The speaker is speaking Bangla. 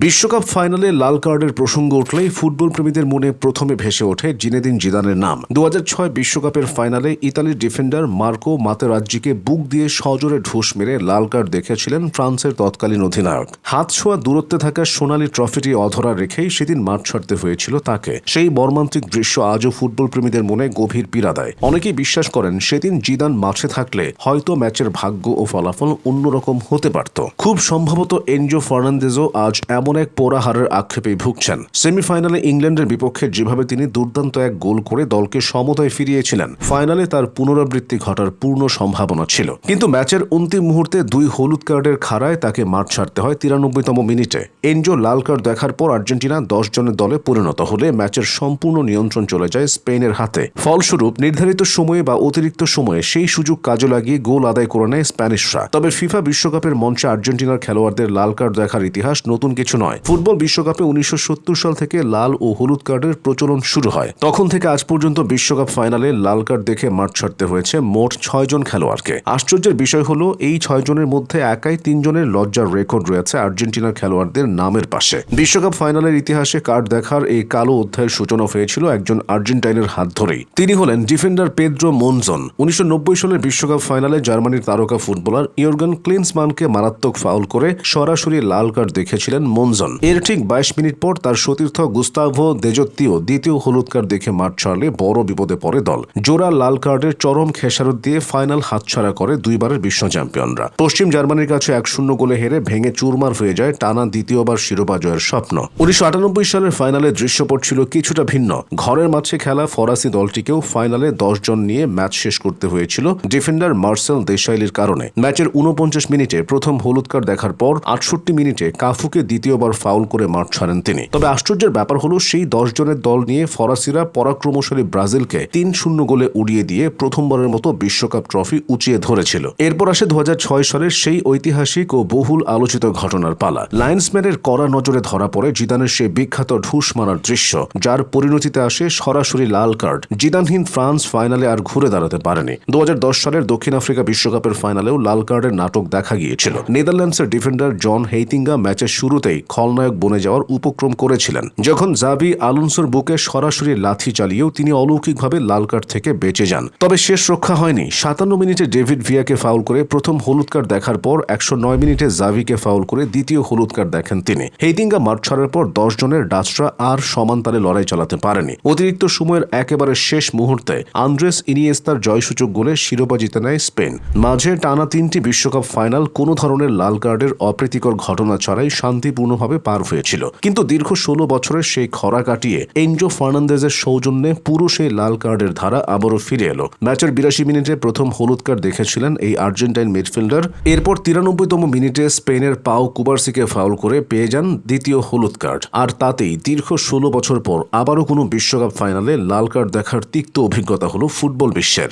বিশ্বকাপ ফাইনালে লাল কার্ডের প্রসঙ্গ উঠলেই ফুটবল প্রেমীদের মনে প্রথমে ভেসে ওঠে জিনেদিন জিদানের নাম। 2006 বিশ্বকাপের ফাইনালে ইতালির ডিফেন্ডার মার্কো মাতেরাজ্জিকে বুক দিয়ে সজোরে ঢুস মেরে লাল কার্ড দেখেছিলেন ফ্রান্সের তৎকালীন অধিনায়ক। হাত ছোঁয়া দূরত্বে থাকা সোনালী ট্রফিটি অধরা রেখেই সেদিন মাঠ ছাড়তে হয়েছিল তাকে। সেই মর্মান্তিক দৃশ্য আজও ফুটবল প্রেমীদের মনে গভীর পীড়া দেয়। অনেকেই বিশ্বাস করেন সেদিন জিদান মাঠে থাকলে হয়তো ম্যাচের ভাগ্য ও ফলাফল অন্যরকম হতে পারত। খুব সম্ভবত এনজো ফার্নান্দেজও আজ এমন এক পোড়া হারের আক্ষেপেই ভুগছেন। সেমিফাইনালে ইংল্যান্ডের বিপক্ষে যেভাবে তিনি দুর্দান্ত এক গোল করে দলকে সমতায় ফিরিয়েছিলেন, ফাইনালে তার পুনরাবৃত্তি ঘটার পূর্ণ সম্ভাবনা ছিল। কিন্তু ম্যাচের অন্তিম মুহূর্তে 2 হলুদ কার্ডের খাড়ায় তাকে মাঠ ছাড়তে হয় 93তম মিনিটে। এনজো লাল কার্ড দেখার পর আর্জেন্টিনা 10 জনের দলে পরিণত হলে ম্যাচের সম্পূর্ণ নিয়ন্ত্রণ চলে যায় স্পেনের হাতে। ফলস্বরূপ নির্ধারিত সময়ে বা অতিরিক্ত সময়ে সেই সুযোগ কাজে লাগিয়ে গোল আদায় করে নেয় স্প্যানিশরা। তবে ফিফা বিশ্বকাপের মঞ্চে আর্জেন্টিনার খেলোয়াড়দের লাল কার্ড দেখার ইতিহাস নতুন কিছু নয়। ফুটবল বিশ্বকাপে 1970 সাল থেকে লাল ও হলুদ কার্ডের প্রচলন শুরু হয়। তখন থেকে আজ পর্যন্ত বিশ্বকাপ ফাইনালে লাল কার্ড দেখে মাঠ ছাড়তে হয়েছে মোট 6 জন খেলোয়াড়কে। আশ্চর্যের বিষয় হলো এই 6 জনের মধ্যে একাই 3 জনের লজ্জার রেকর্ড রয়েছে আর্জেন্টিনার খেলোয়াড়দের নামের পাশে। বিশ্বকাপ ফাইনালের ইতিহাসে কার্ড দেখার এই কালো অধ্যায়ের সূচনা হয়েছিল একজন আর্জেন্টাইনের হাত ধরেই। তিনি হলেন ডিফেন্ডার পেদ্রো মনজন। 1990 সালের বিশ্বকাপ ফাইনালে জার্মানির তারকা ফুটবলার ইয়র্গেন ক্লিন্সমানকে মারাত্মক ফাউল করে সরাসরি লাল কার্ড দেখেছিলেন মনজন। এর ঠিক 22 মিনিট পর তার সতীর্থ গুস্তাভো দেজত্তিও দ্বিতীয় হলুদ কার্ড দেখে মাঠ ছাড়লে বড় বিপদে পড়ে দল। জোড়া লাল কার্ডের চরম খেসারত দিয়ে ফাইনাল হাতছাড়া করে 2 বারের বিশ্ব চ্যাম্পিয়নরা। পশ্চিম জার্মানির কাছে 1-0 গোলে হেরে ভেঙে চুরমার হয়ে যায় টানা দ্বিতীয়বার শিরোপা জয়ের স্বপ্ন। 1998 সালের ফাইনালের দৃশ্যপট ছিল কিছুটা ভিন্ন। ঘরের মাঠে খেলা ফরাসি দলটিকেও ফাইনালে 10 জন নিয়ে ম্যাচ শেষ করতে হয়েছিল ডিফেন্ডার মার্সেল দেশাইলির কারণে। ম্যাচের 49 মিনিটে প্রথম হলুদ কার্ড দেখার পর 68 মিনিটে কাফুকে দ্বিতীয়বার ফাউল করে মাঠ ছাড়েন তিনি। তবে আশ্চর্যের ব্যাপার হলো সেই 10 জনের দল নিয়ে ফরাসিরা পরাক্রমশালী ব্রাজিলকে 3-0 গোলে উড়িয়ে দিয়ে প্রথমবারের মতো বিশ্বকাপ ট্রফি উঁচিয়ে ধরেছিল। এরপর আসে 2006 সালের সেই ঐতিহাসিক ও বহুল আলোচিত ঘটনার পালা। লাইন্সম্যানের কড়া নজরে ধরা পড়ে জিদানের সেই বিখ্যাত ঢুস মারার দৃশ্য, যার পরিণতিতে আসে সরাসরি লাল কার্ড। জিদানহীন ফ্রান্স ফাইনালে আর ঘুরে দাঁড়াতে পারেনি। 2010 সালের দক্ষিণ আফ্রিকা বিশ্বকাপের ফাইনালেও লাল কার্ডের নাটক দেখা গিয়েছিল। নেদারল্যান্ডসের ডিফেন্ডার জন হেইতিঙ্গা ম্যাচের শুরুতেই খলনায়ক বনে যাওয়ার উপক্রম করেছিলেন। যখন জাভি আলোনসোর বুকে সরাসরি লাথি চালিয়েও তিনি অলৌকিকভাবে লাল কার্ড থেকে বেঁচে যান। তবে শেষ রক্ষা হয়নি। 57 মিনিটে ডেভিড ভিয়াকে ফাউল করে প্রথম হলুদ কার্ড দেখার পর 109 মিনিটে জাভিকে ফাউল করে দ্বিতীয় হলুদ কার্ড দেখেন তিনি। হেইতিঙ্গা মাঠ ছাড়ার পর 10 জনের ডাচরা আর সমান তালে লড়াই চালাতে পারেনি। অতিরিক্ত সময়ের একেবারে শেষ মুহূর্তে আন্দ্রেস ইনিয়েস্তার জয়সূচক গোলে শিরোপা জিতে নেয় স্পেন। মাঝে টানা 3টি বিশ্বকাপ ফাইনাল কোনো ধরনের লাল কার্ডের অপ্রীতিকর ঘটনা ছাড়াই শান্তিপূর্ণভাবে পার হয়েছিল। কিন্তু দীর্ঘ 16 বছরের সেই খরা কাটিয়ে এনজো ফার্নান্দেজের সৌজন্যে পুরো সেই লাল কার্ডের ধারা আবারও ফিরে এলো। ম্যাচের 82 মিনিটে প্রথম হলুদ কার্ড দেখেছিলেন এই আর্জেন্টাইন মিডফিল্ডার। এরপর 93তম মিনিটে স্পেনের পাও কুবার্সিকে ফাউল করে পেয়ে যান দ্বিতীয় হলুদ কার্ড। আর তাতেই দীর্ঘ 16 বছর পর আবারও কোনো বিশ্বকাপ ফাইনালে লাল কার্ড দেখার তিক্ত অভিজ্ঞতা হলো ফুটবল বিশ্বের।